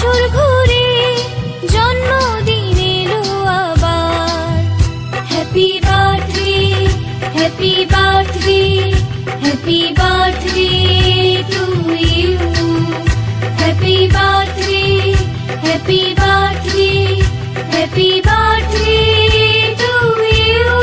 বছর ঘুরে জন্মদিন এলো আবার। Happy birthday, happy birthday, happy birthday to you. Happy birthday, happy birthday, happy birthday to you.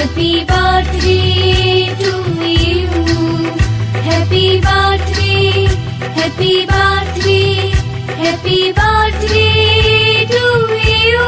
Happy birthday to you. Happy birthday, happy birthday, happy birthday to you.